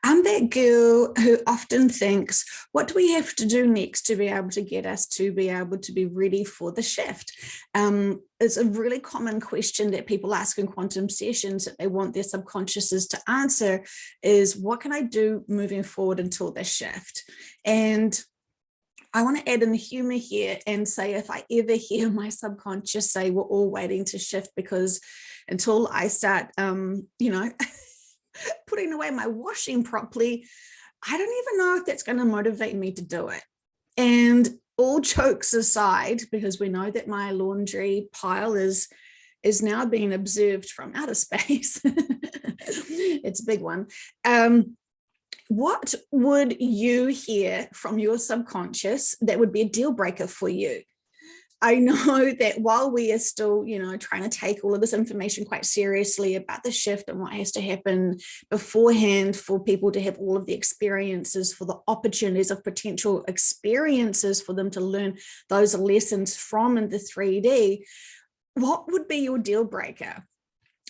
I'm that girl who often thinks, what do we have to do next to be able to get us to be able to be ready for the shift? It's a really common question that people ask in quantum sessions that they want their subconsciouses to answer is, what can I do moving forward until the shift? And I want to add in the humor here and say, if I ever hear my subconscious say we're all waiting to shift because until I start, putting away my washing properly, I don't even know if that's going to motivate me to do it. And all jokes aside, because we know that my laundry pile is now being observed from outer space. It's a big one. What would you hear from your subconscious that would be a deal breaker for you? I know that while we are still, trying to take all of this information quite seriously about the shift and what has to happen beforehand for people to have all of the experiences, for the opportunities of potential experiences for them to learn those lessons from in the 3D, what would be your deal breaker?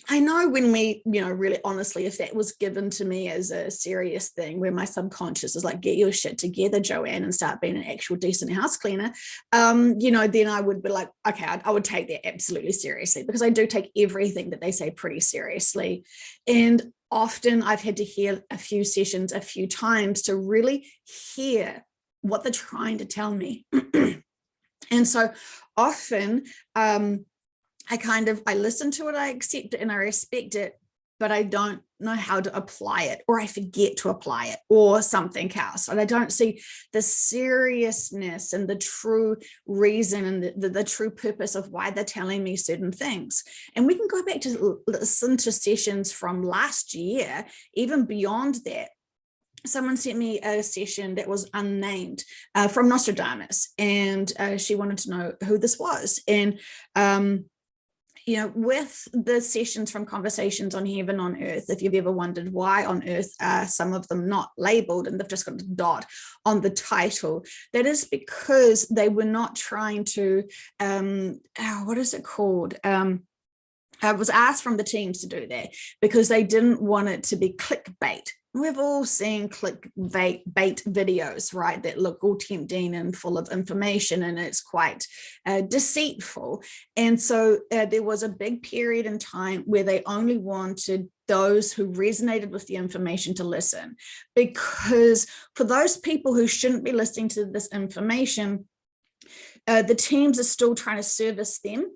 I know when we, really honestly, if that was given to me as a serious thing where my subconscious is like, get your shit together, Joanne, and start being an actual decent house cleaner, then I would be like, okay, I would take that absolutely seriously, because I do take everything that they say pretty seriously. And often I've had to hear a few sessions a few times to really hear what they're trying to tell me. And so often, I listen to it, I accept it, and I respect it, but I don't know how to apply it, or I forget to apply it, or something else. And I don't see the seriousness and the true reason and the true purpose of why they're telling me certain things. And we can go back to listen to sessions from last year, even beyond that. Someone sent me a session that was unnamed from Nostradamus, and she wanted to know who this was. And with the sessions from Conversations on Heaven on Earth, if you've ever wondered why on earth are some of them not labeled and they've just got a dot on the title, that is because they were not trying to, what is it called? I was asked from the teams to do that because they didn't want it to be clickbait. We've all seen clickbait videos, right, that look all tempting and full of information, and it's quite deceitful. And so there was a big period in time where they only wanted those who resonated with the information to listen, because for those people who shouldn't be listening to this information, the teams are still trying to service them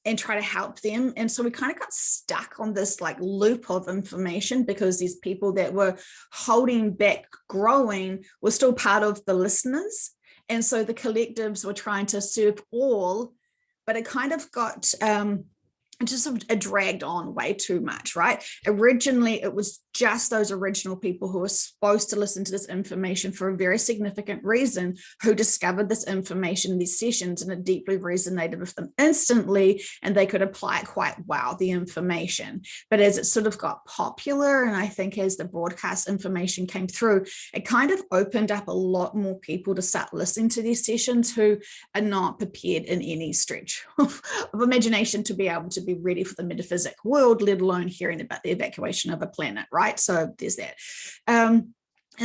and try to help them. And so we kind of got stuck on this like loop of information, because these people that were holding back growing were still part of the listeners. And so the collectives were trying to serve all, but it kind of got just sort of dragged on way too much, right? Originally, it was just those original people who were supposed to listen to this information for a very significant reason, who discovered this information in these sessions, and it deeply resonated with them instantly, and they could apply it quite well, the information. But as it sort of got popular, and I think as the broadcast information came through, it kind of opened up a lot more people to start listening to these sessions who are not prepared in any stretch of imagination to be able to be ready for the metaphysical world, let alone hearing about the evacuation of a planet, right? So there's that. And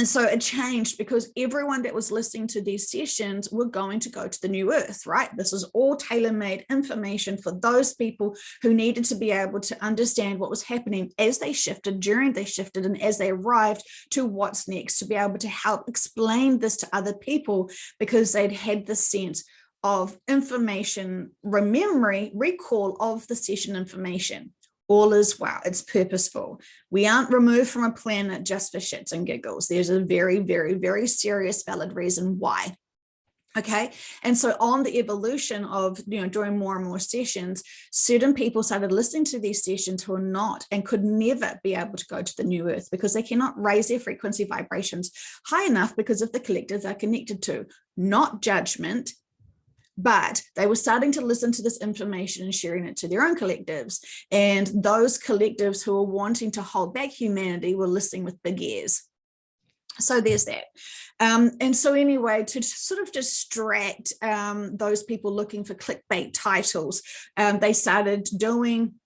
so it changed, because everyone that was listening to these sessions were going to go to the new earth, right? This is all tailor-made information for those people who needed to be able to understand what was happening as they shifted, during they shifted, and as they arrived to what's next, to be able to help explain this to other people, because they'd had the sense of information, recall of the session information. All is well, it's purposeful. We aren't removed from a planet just for shits and giggles. There's a very, very, very serious, valid reason why. Okay. And so on the evolution of, doing more and more sessions, certain people started listening to these sessions who are not and could never be able to go to the new earth, because they cannot raise their frequency vibrations high enough because of the collective they're connected to. Not judgment, but they were starting to listen to this information and sharing it to their own collectives. And those collectives who were wanting to hold back humanity were listening with big ears. So there's that. And so anyway, to sort of distract those people looking for clickbait titles, they started doing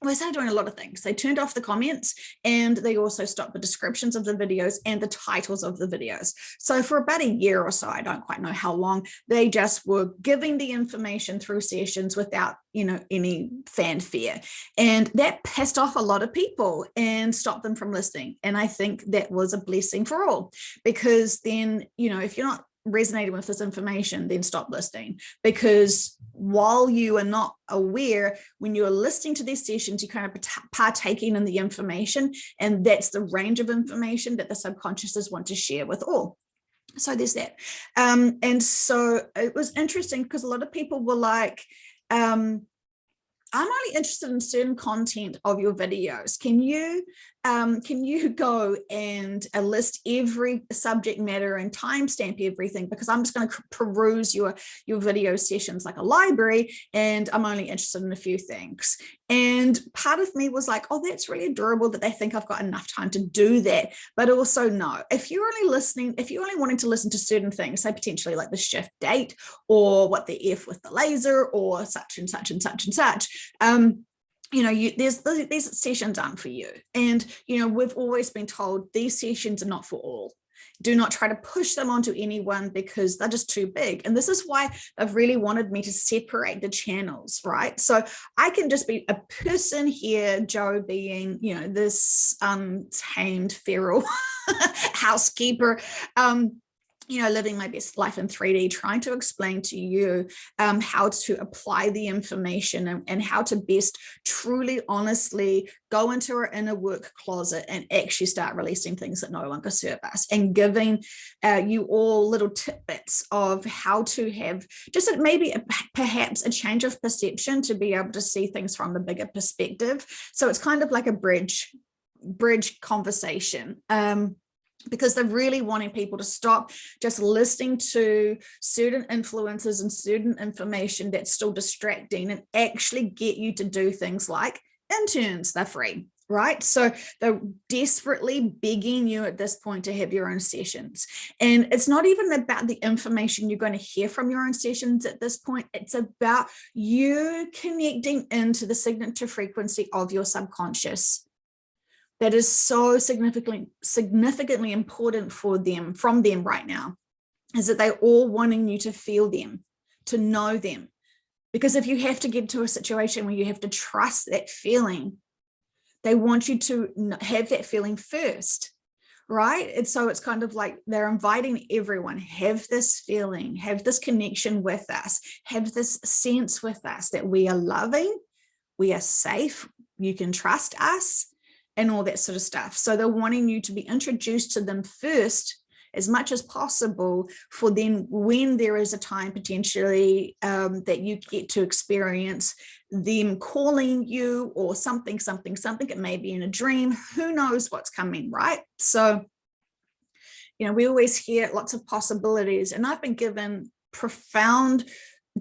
they started doing a lot of things. They turned off the comments, and they also stopped the descriptions of the videos and the titles of the videos. So for about a year or so, I don't quite know how long, they just were giving the information through sessions without, any fanfare. And that pissed off a lot of people and stopped them from listening. And I think that was a blessing for all, because then, if you're not resonating with this information, then stop listening. Because while you are not aware, when you're listening to these sessions, you're kind of partaking in the information, and that's the range of information that the subconsciouses want to share with all. So there's that. And so it was interesting, because a lot of people were like, I'm only interested in certain content of your videos. Can you go and list every subject matter and timestamp everything? Because I'm just going to peruse your video sessions like a library, and I'm only interested in a few things. And part of me was like, oh, that's really adorable that they think I've got enough time to do that. But also, no, if you're only wanting to listen to certain things, say potentially like the shift date, or what the F with the laser, or such and such and such and such, these sessions aren't for you. And, we've always been told these sessions are not for all. Do not try to push them onto anyone, because they're just too big. And this is why they've really wanted me to separate the channels, right? So I can just be a person here, Joe being, this untamed feral housekeeper, living my best life in 3D, trying to explain to you how to apply the information, and how to best truly, honestly go into our inner work closet and actually start releasing things that no longer serve us, and giving you all little tidbits of how to have just perhaps a change of perception to be able to see things from a bigger perspective. So it's kind of like a bridge conversation. Because they're really wanting people to stop just listening to certain influences and certain information that's still distracting, and actually get you to do things like interns. They're free, right? So they're desperately begging you at this point to have your own sessions. And it's not even about the information you're going to hear from your own sessions at this point. It's about you connecting into the signature frequency of your subconscious. That is so significantly important from them right now, is that they're all wanting you to feel them, to know them. Because if you have to get to a situation where you have to trust that feeling, they want you to have that feeling first, right? And so it's kind of like they're inviting everyone, have this feeling, have this connection with us, have this sense with us that we are loving, we are safe, you can trust us, and all that sort of stuff. So they're wanting you to be introduced to them first as much as possible, for then when there is a time potentially that you get to experience them calling you, or something, it may be in a dream, who knows what's coming, right? So, we always hear lots of possibilities, and I've been given profound,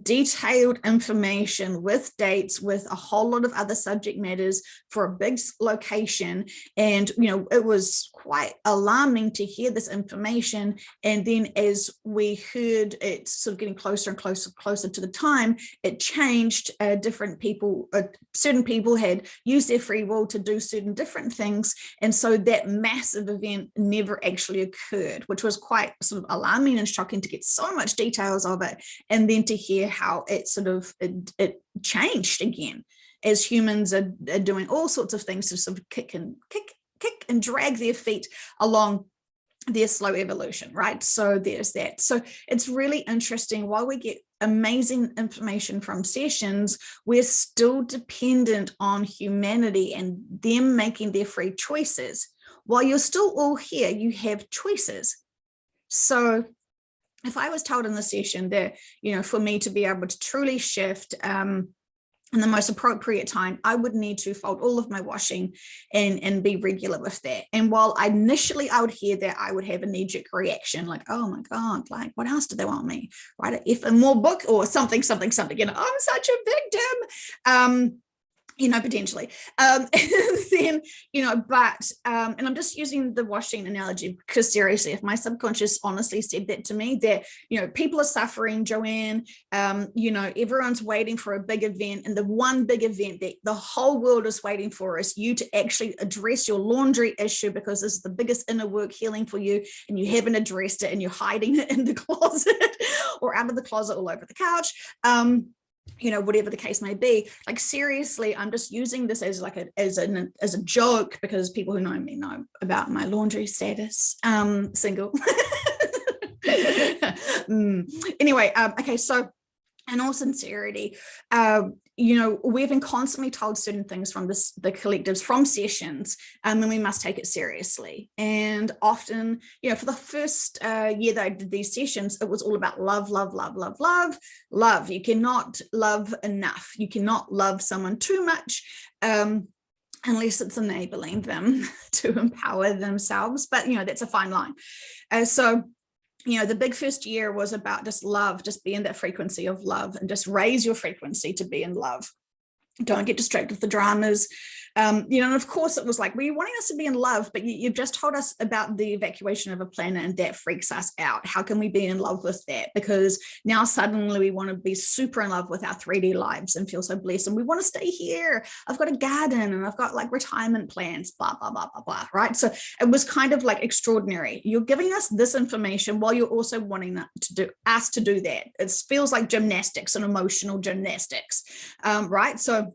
detailed information with dates, with a whole lot of other subject matters for a big location. And, it was quite alarming to hear this information. And then as we heard it sort of getting closer and closer to the time, it changed. Certain people had used their free will to do certain different things. And so that massive event never actually occurred, which was quite sort of alarming and shocking to get so much details of it. And then to hear how it sort of it changed again, as humans are doing all sorts of things to sort of kick and drag their feet along their slow evolution, right? So there's that. So it's really interesting. While we get amazing information from sessions, we're still dependent on humanity and them making their free choices. While you're still all here, you have choices. So if I was told in the session that, for me to be able to truly shift in the most appropriate time, I would need to fold all of my washing and be regular with that. And while initially I would hear that, I would have a knee-jerk reaction like, oh my God, like what else do they want me? Write an F and more book or something, I'm such a victim. potentially. And then, but, and I'm just using the washing analogy because seriously, if my subconscious honestly said that to me, that, people are suffering, Joanne, everyone's waiting for a big event, and the one big event that the whole world is waiting for is you to actually address your laundry issue, because this is the biggest inner work healing for you, and you haven't addressed it, and you're hiding it in the closet or out of the closet all over the couch. Whatever the case may be. Like, seriously, I'm just using this as like as a joke, because people who know me know about my laundry status. Single. Anyway, okay, so in all sincerity, we've been constantly told certain things from the collectives, from sessions, and we must take it seriously. And often, for the first year that I did these sessions, it was all about love, love, love, love, love, love. You cannot love enough. You cannot love someone too much. Unless it's enabling them to empower themselves. But, that's a fine line. So the big first year was about just love, just be in that frequency of love, and just raise your frequency to be in love. Don't get distracted with the dramas. And of course it was like, well, you're wanting us to be in love, but you've just told us about the evacuation of a planet, and that freaks us out. How can we be in love with that? Because now suddenly we want to be super in love with our 3D lives and feel so blessed, and we want to stay here. I've got a garden, and I've got like retirement plans, blah, blah, blah, blah, blah, right? So it was kind of like extraordinary. You're giving us this information while you're also wanting us to do that. It feels like gymnastics and emotional gymnastics, right? So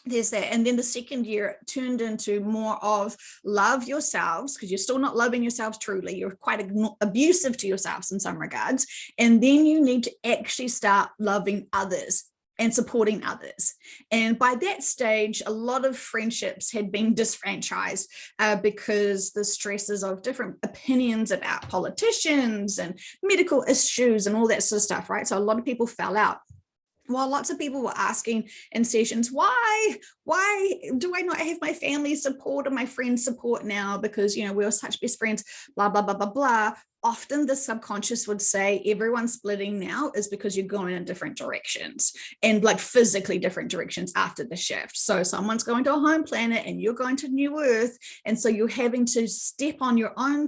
there's that. And then the second year turned into more of love yourselves, because you're still not loving yourselves truly. You're quite abusive to yourselves in some regards. And then you need to actually start loving others and supporting others. And by that stage, a lot of friendships had been disfranchised because the stresses of different opinions about politicians and medical issues and all that sort of stuff, right? So a lot of people fell out. While lots of people were asking in sessions, why do I not have my family support or my friends support now? Because, we were such best friends, blah, blah, blah, blah, blah. Often the subconscious would say everyone's splitting now is because you're going in different directions, and like physically different directions after the shift. So someone's going to a home planet and you're going to New Earth. And so you're having to step on your own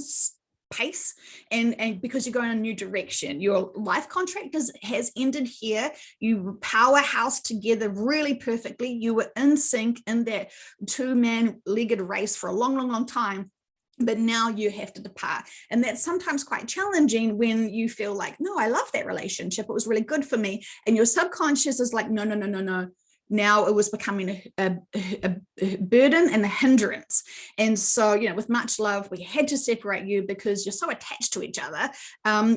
pace, and because you're going in a new direction. Your life contract has ended here. You powerhouse together really perfectly. You were in sync in that two-man legged race for a long, long, long time. But now you have to depart. And that's sometimes quite challenging when you feel like, no, I love that relationship. It was really good for me. And your subconscious is like, no, no, no, no, no. Now it was becoming a burden and a hindrance. And so, with much love, we had to separate you because you're so attached to each other.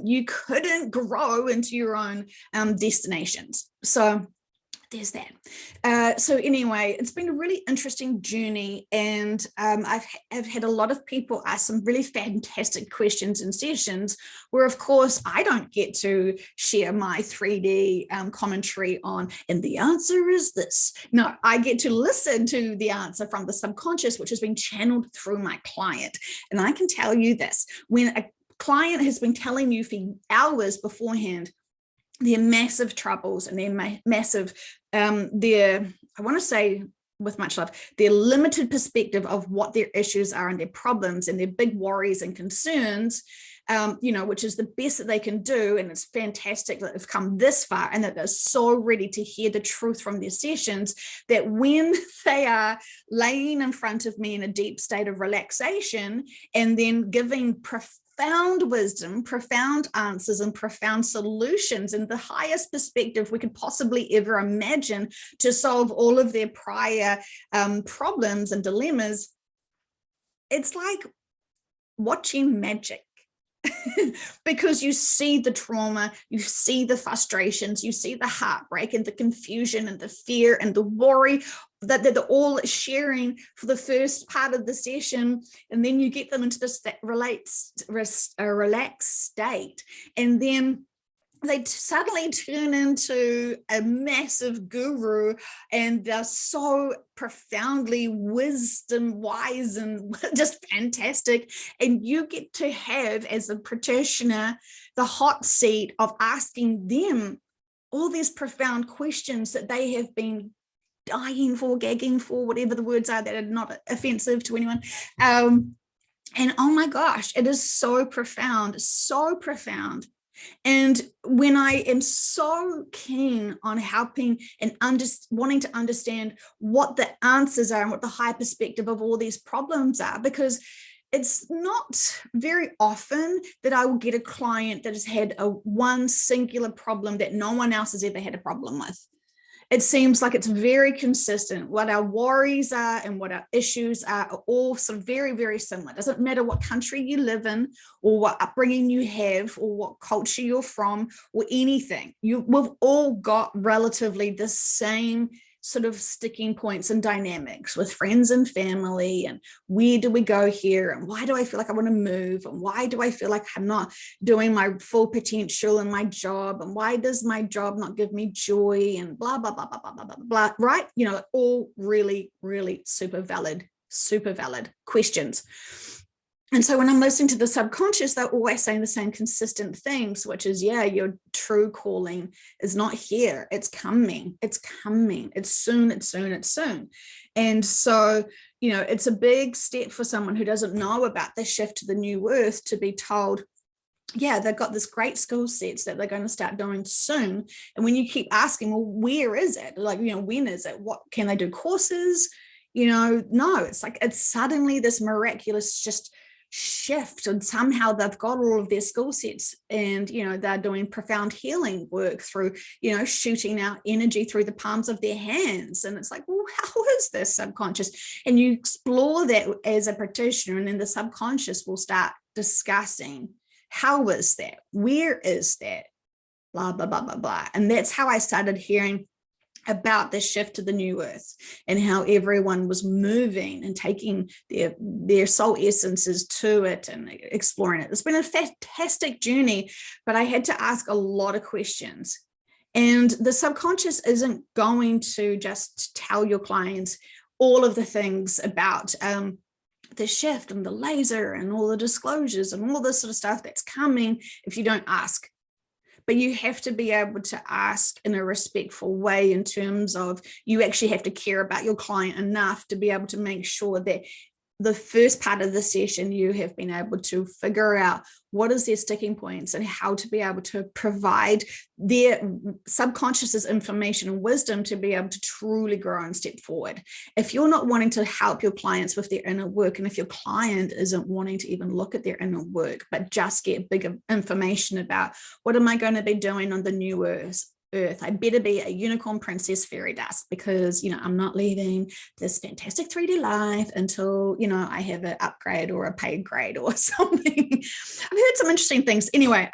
You couldn't grow into your own destinations. So there's that. So anyway, it's been a really interesting journey, and I've had a lot of people ask some really fantastic questions in sessions where, of course, I don't get to share my 3D commentary on, and the answer is this. No, I get to listen to the answer from the subconscious, which has been channeled through my client. And I can tell you this, when a client has been telling you for hours beforehand their massive troubles and their massive, I want to say with much love, their limited perspective of what their issues are and their problems and their big worries and concerns, which is the best that they can do. And it's fantastic that they've come this far and that they're so ready to hear the truth from their sessions, that when they are laying in front of me in a deep state of relaxation and then giving profound wisdom, profound answers, and profound solutions in the highest perspective we could possibly ever imagine to solve all of their prior problems and dilemmas, it's like watching magic. Because you see the trauma, you see the frustrations, you see the heartbreak and the confusion and the fear and the worry that they're all sharing for the first part of the session. And then you get them into this relaxed state. And then they suddenly turn into a massive guru, and they're so profoundly wise and just fantastic. And you get to have, as a practitioner, the hot seat of asking them all these profound questions that they have been dying for, gagging for, whatever the words are that are not offensive to anyone. And oh my gosh, it is so profound, so profound. And when I am so keen on helping and wanting to understand what the answers are and what the high perspective of all these problems are, because it's not very often that I will get a client that has had one singular problem that no one else has ever had a problem with. It seems like it's very consistent. What our worries are and what our issues are all sort of very, very similar. It doesn't matter what country you live in or what upbringing you have or what culture you're from or anything. We've all got relatively the same sort of sticking points and dynamics with friends and family, and where do we go here, and why do I feel like I want to move, and why do I feel like I'm not doing my full potential in my job, and why does my job not give me joy, and blah blah blah blah blah blah blah blah, right? You know, all really, really super valid questions. And so when I'm listening to the subconscious, they're always saying the same consistent things, which is, yeah, your true calling is not here. It's coming. It's coming. It's soon. It's soon. It's soon. And so, you know, it's a big step for someone who doesn't know about the shift to the new earth to be told, yeah, they've got this great skill sets that they're going to start doing soon. And when you keep asking, well, where is it? Like, you know, when is it? What can they do? Courses? You know, no, it's like it's suddenly this miraculous just shift, and somehow they've got all of their skill sets, and you know, they're doing profound healing work through, you know, shooting out energy through the palms of their hands. And it's like, well, how is this subconscious? And you explore that as a practitioner, and then the subconscious will start discussing, how is that, where is that, blah blah blah blah blah. And that's how I started hearing about the shift to the new earth, and how everyone was moving and taking their soul essences to it and exploring it. It's been a fantastic journey, but I had to ask a lot of questions. And the subconscious isn't going to just tell your clients all of the things about the shift and the laser and all the disclosures and all this sort of stuff that's coming if you don't ask. But you have to be able to ask in a respectful way, in terms of you actually have to care about your client enough to be able to make sure that the first part of the session, you have been able to figure out what is their sticking points and how to be able to provide their subconscious's information and wisdom to be able to truly grow and step forward. If you're not wanting to help your clients with their inner work, and if your client isn't wanting to even look at their inner work, but just get bigger information about what am I going to be doing on the new earth, I better be a unicorn princess fairy dust, because, you know, I'm not leaving this fantastic 3D life until, you know, I have an upgrade or a paid grade or something. I've heard some interesting things. Anyway,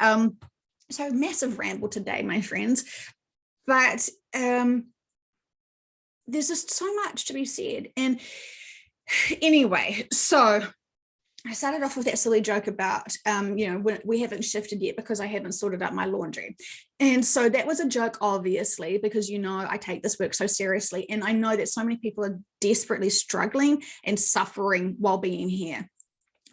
so massive ramble today, my friends, but there's just so much to be said. And anyway, so I started off with that silly joke about, you know, we haven't shifted yet because I haven't sorted out my laundry. And so that was a joke, obviously, because, you know, I take this work so seriously. And I know that so many people are desperately struggling and suffering while being here.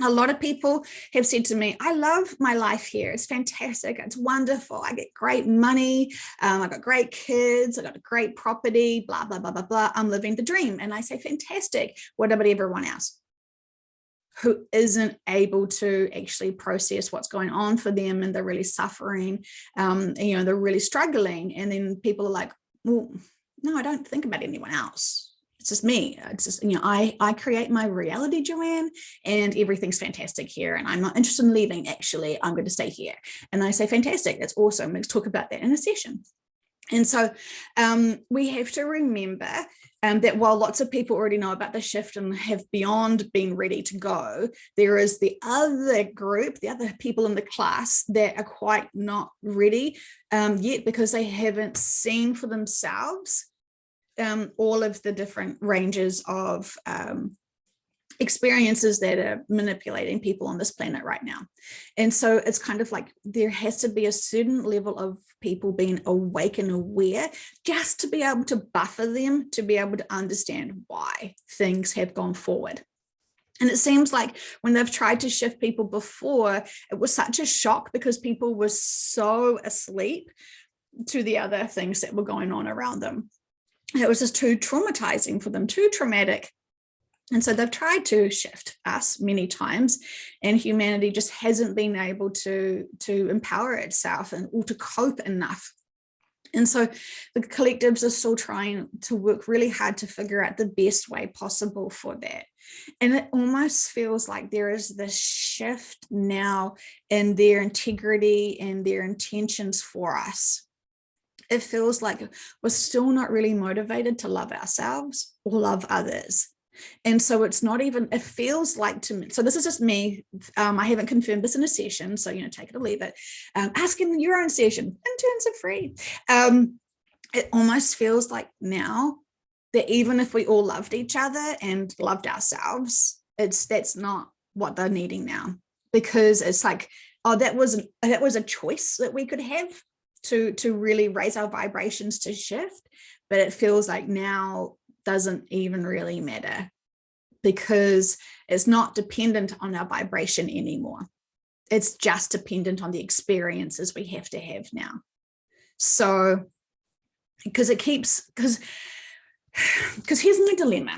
A lot of people have said to me, I love my life here. It's fantastic. It's wonderful. I get great money. I've got great kids. I've got a great property, blah, blah, blah, blah, blah. I'm living the dream. And I say, fantastic. What about everyone else who isn't able to actually process what's going on for them, and they're really suffering, you know, they're really struggling. And then people are like, well, no, I don't think about anyone else. It's just me. It's just, you know, I create my reality, Joanne, and everything's fantastic here. And I'm not interested in leaving. Actually, I'm going to stay here. And I say, fantastic. That's awesome. Let's talk about that in a session. And so we have to remember that while lots of people already know about the shift and have beyond been ready to go, there is the other group, the other people in the class that are quite not ready yet, because they haven't seen for themselves all of the different ranges of experiences that are manipulating people on this planet right now. And so it's kind of like there has to be a certain level of people being awake and aware, just to be able to buffer them, to be able to understand why things have gone forward. And it seems like when they've tried to shift people before, it was such a shock because people were so asleep to the other things that were going on around them. it was just too traumatizing for them, too traumatic. And so they've tried to shift us many times, and humanity just hasn't been able to empower itself or to cope enough. And so the collectives are still trying to work really hard to figure out the best way possible for that. And it almost feels like there is this shift now in their integrity and their intentions for us. It feels like we're still not really motivated to love ourselves or love others. And so it's not even, it feels like to me, so this is just me, I haven't confirmed this in a session, so, take it or leave it, ask in your own session, interns are free. It almost feels like now that even if we all loved each other and loved ourselves, that's not what they're needing now, because it's like, oh, that was a choice that we could have to really raise our vibrations to shift, but it feels like now doesn't even really matter, because it's not dependent on our vibration anymore. It's just dependent on the experiences we have to have now. So, because here's my dilemma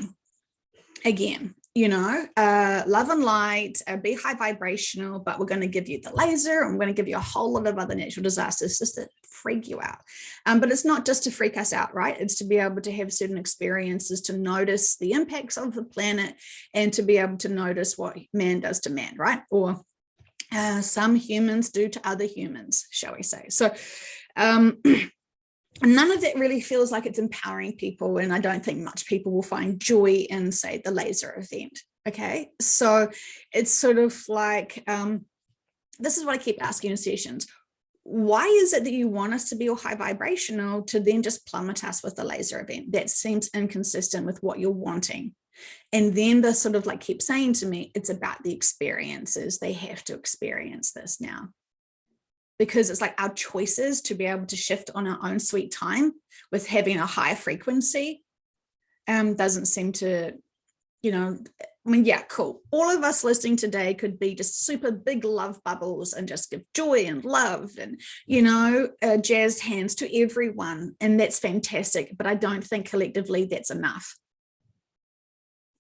again, love and light, be high vibrational, but we're going to give you the laser, and we're going to give you a whole lot of other natural disasters just to freak you out. But it's not just to freak us out, right? It's to be able to have certain experiences, to notice the impacts of the planet, and to be able to notice what man does to man, right? Or some humans do to other humans, shall we say. So none of it really feels like it's empowering people, and I don't think much people will find joy in, say, the laser event. Okay, so it's sort of like, this is what I keep asking in sessions. Why is it that you want us to be all high vibrational to then just plummet us with the laser event? That seems inconsistent with what you're wanting. And then they sort of like keep saying to me, it's about the experiences. They have to experience this now, because it's like our choices to be able to shift on our own sweet time with having a higher frequency doesn't seem to, yeah, cool. All of us listening today could be just super big love bubbles and just give joy and love and, jazzed hands to everyone. And that's fantastic. But I don't think collectively that's enough.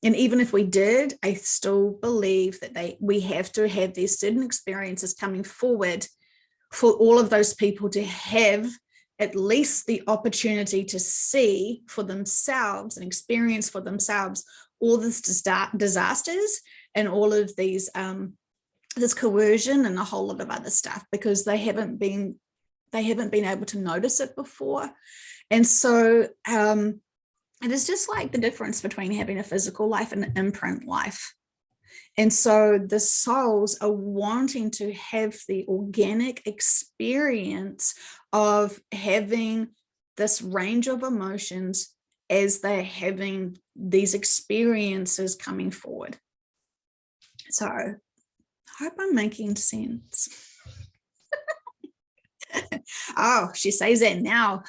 And even if we did, I still believe that we have to have these certain experiences coming forward for all of those people to have at least the opportunity to see for themselves and experience for themselves all these disasters and all of these this coercion and a whole lot of other stuff, because they haven't been able to notice it before. And so it is just like the difference between having a physical life and an imprint life. And so the souls are wanting to have the organic experience of having this range of emotions as they're having these experiences coming forward. So I hope I'm making sense. Oh, she says that now.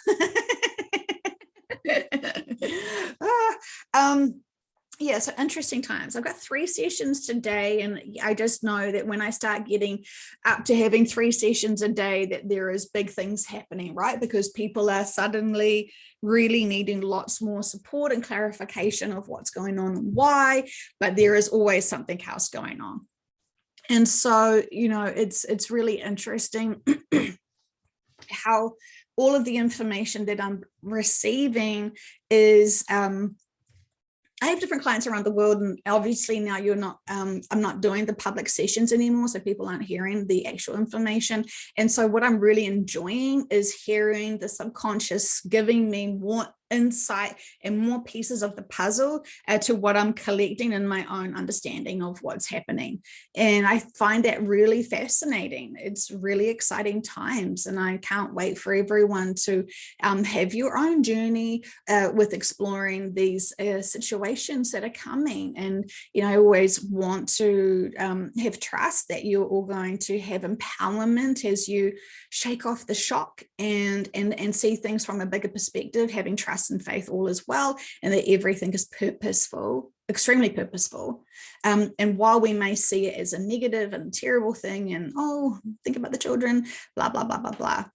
Yeah, so interesting times. I've got 3 sessions today, and I just know that when I start getting up to having 3 sessions a day, that there is big things happening, right? Because people are suddenly really needing lots more support and clarification of what's going on and why, but there is always something else going on. And so, it's really interesting how all of the information that I'm receiving is, I have different clients around the world, and obviously now I'm not doing the public sessions anymore, so people aren't hearing the actual information. And so what I'm really enjoying is hearing the subconscious giving me more insight and more pieces of the puzzle to what I'm collecting in my own understanding of what's happening. And I find that really fascinating. It's really exciting times, and I can't wait for everyone to have your own journey with exploring these situations that are coming. And I always want to have trust that you're all going to have empowerment as you shake off the shock and see things from a bigger perspective, having trust and faith all as well, and that everything is purposeful, extremely purposeful. And while we may see it as a negative and terrible thing, and think about the children, blah blah blah blah blah,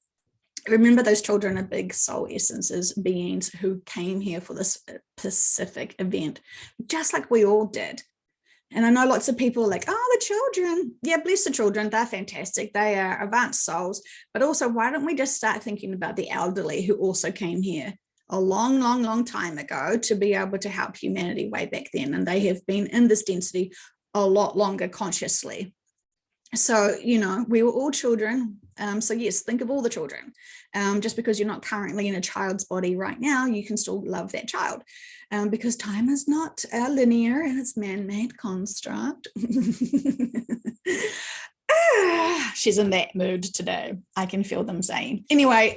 remember those children are big soul essences, beings who came here for this specific event, just like we all did. And I know lots of people are like, oh, the children. Yeah, bless the children. They're fantastic. They are advanced souls. But also, why don't we just start thinking about the elderly who also came here a long, long, long time ago to be able to help humanity way back then. And they have been in this density a lot longer consciously. So, you know, we were all children. So yes, think of all the children. Just because you're not currently in a child's body right now, you can still love that child. Because time is not linear and it's man-made construct. She's in that mood today. I can feel them saying. Anyway,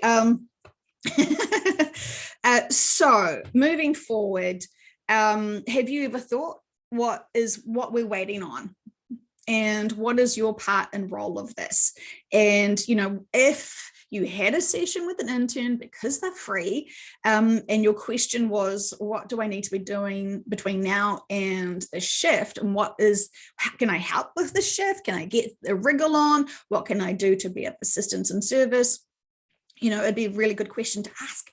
so moving forward, have you ever thought what we're waiting on? And what is your part and role of this? And, you know, if you had a session with an intern because they're free, and your question was, what do I need to be doing between now and the shift? And how can I help with the shift? Can I get a wriggle on? What can I do to be of assistance and service? You know, it'd be a really good question to ask.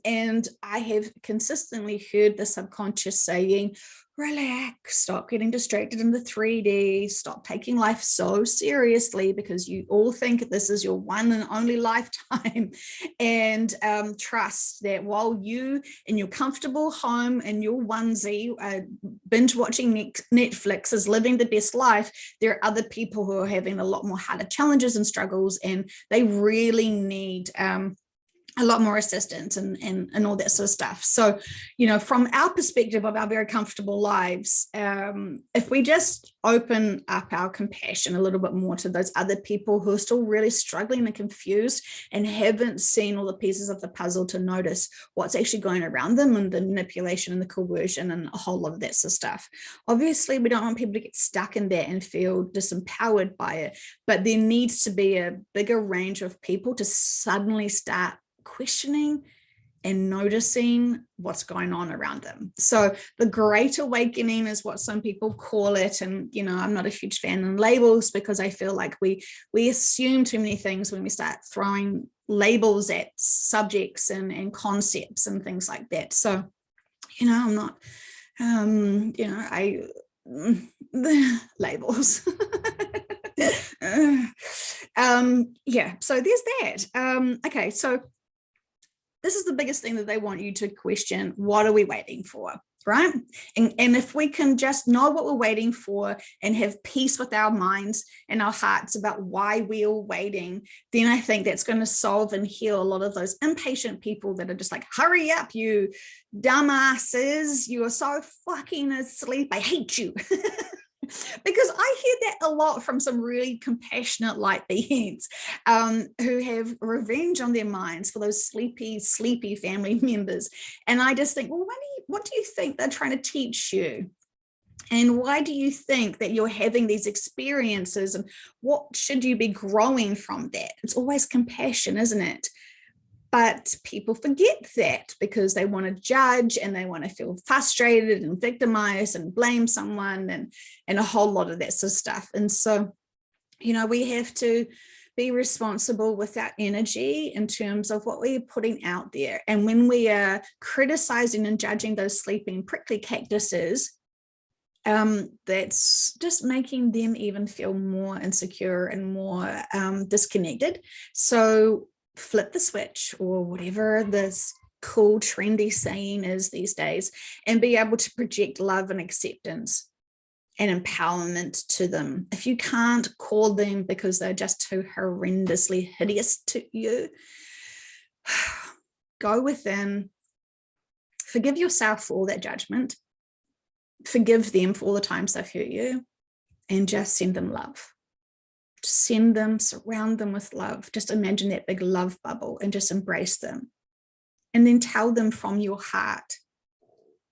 And I have consistently heard the subconscious saying, relax, stop getting distracted in the 3D, stop taking life so seriously because you all think this is your one and only lifetime, and trust that while you in your comfortable home in your onesie binge watching Netflix is living the best life, there are other people who are having a lot more harder challenges and struggles, and they really need a lot more assistance and all that sort of stuff. So, you know, from our perspective of our very comfortable lives, if we just open up our compassion a little bit more to those other people who are still really struggling and confused and haven't seen all the pieces of the puzzle to notice what's actually going around them and the manipulation and the coercion and a whole lot of that sort of stuff. Obviously, we don't want people to get stuck in that and feel disempowered by it, but there needs to be a bigger range of people to suddenly start questioning and noticing what's going on around them. So the Great Awakening is what some people call it. And, you know, I'm not a huge fan of labels because I feel like we assume too many things when we start throwing labels at subjects and concepts and things like that. So, you know, I'm not, you know, the labels. Yeah, so there's that. Okay, so this is the biggest thing that they want you to question. What are we waiting for, right? And if we can just know what we're waiting for and have peace with our minds and our hearts about why we are waiting, then I think that's going to solve and heal a lot of those impatient people that are just like, hurry up, you dumbasses. You are so fucking asleep. I hate you. Because I hear that a lot from some really compassionate light beings who have revenge on their minds for those sleepy family members. And I just think, well, what do you think they're trying to teach you? And why do you think that you're having these experiences? And what should you be growing from that? It's always compassion, isn't it? But people forget that because they want to judge and they want to feel frustrated and victimized and blame someone and a whole lot of that sort of stuff. And so, you know, we have to be responsible with our energy in terms of what we're putting out there. And when we are criticizing and judging those sleeping prickly cactuses, that's just making them even feel more insecure and more disconnected. So flip the switch, or whatever this cool trendy saying is these days, and be able to project love and acceptance and empowerment to them. If you can't call them because they're just too horrendously hideous to you, go within, forgive yourself for all that judgment, forgive them for all the times they've hurt you, and just send them love. Send them, surround them with love. Just imagine that big love bubble and just embrace them. And then tell them from your heart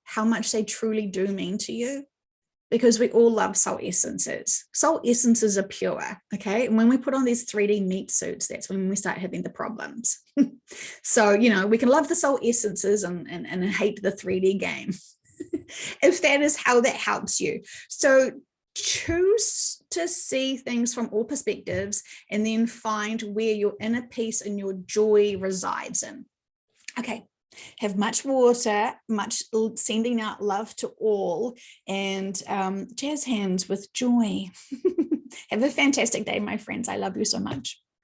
how much they truly do mean to you, because we all love soul essences. Soul essences are pure, okay? And when we put on these 3D meat suits, that's when we start having the problems. So, you know, we can love the soul essences and hate the 3D game, if that is how that helps you. So choose to see things from all perspectives, and then find where your inner peace and your joy resides in. Okay, have much water, much sending out love to all, and jazz hands with joy. Have a fantastic day, my friends. I love you so much.